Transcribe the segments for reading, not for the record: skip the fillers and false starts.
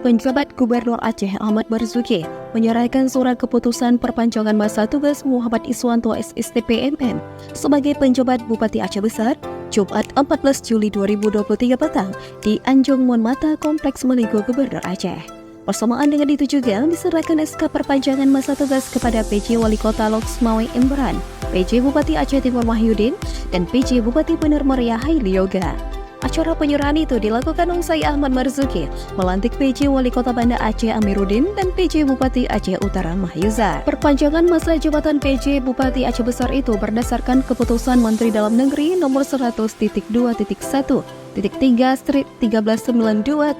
Penjabat Gubernur Aceh Ahmad Marzuki menyerahkan surat keputusan perpanjangan masa tugas Muhammad Iswanto SSTP-MM sebagai penjabat Bupati Aceh Besar Jumat 14 Juli 2023 petang di Anjung Monmata Kompleks Meligo Gubernur Aceh. Bersamaan dengan itu juga diserahkan SK perpanjangan masa tugas kepada PJ Wali Kota Loksmawe Imran, PJ Bupati Aceh Timur Mahyudin, dan PJ Bupati Bener Meriah Haili Yoga. Acara penyerahan itu dilakukan usai Ahmad Marzuki melantik PJ Wali Kota Banda Aceh Amiruddin dan PJ Bupati Aceh Utara Mahyuzar. Perpanjangan masa jabatan PJ Bupati Aceh Besar itu berdasarkan keputusan Menteri Dalam Negeri nomor 100.2.1/1392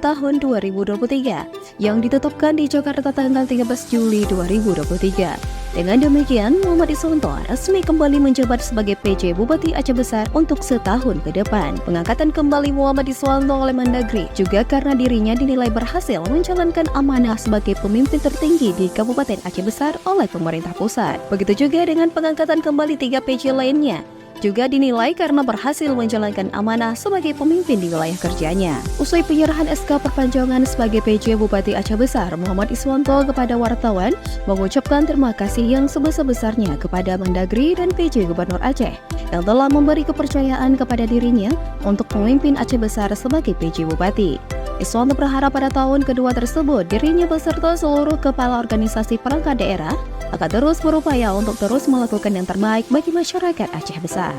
tahun 2023 yang ditetapkan di Jakarta tanggal 13 Juli 2023. Dengan demikian, Muhammad Iswanto resmi kembali menjabat sebagai PJ Bupati Aceh Besar untuk setahun ke depan. Pengangkatan kembali Muhammad Iswanto oleh Mendagri juga karena dirinya dinilai berhasil menjalankan amanah sebagai pemimpin tertinggi di Kabupaten Aceh Besar oleh pemerintah pusat. Begitu juga dengan pengangkatan kembali 3 PJ lainnya, juga dinilai karena berhasil menjalankan amanah sebagai pemimpin di wilayah kerjanya. Usai penyerahan SK perpanjangan sebagai PJ Bupati Aceh Besar, Muhammad Iswanto kepada wartawan mengucapkan terima kasih yang sebesar-besarnya kepada Mendagri dan PJ Gubernur Aceh yang telah memberi kepercayaan kepada dirinya untuk memimpin Aceh Besar sebagai PJ Bupati. Iswanto berharap pada tahun kedua tersebut dirinya beserta seluruh kepala organisasi perangkat daerah akan terus berupaya untuk terus melakukan yang terbaik bagi masyarakat Aceh Besar.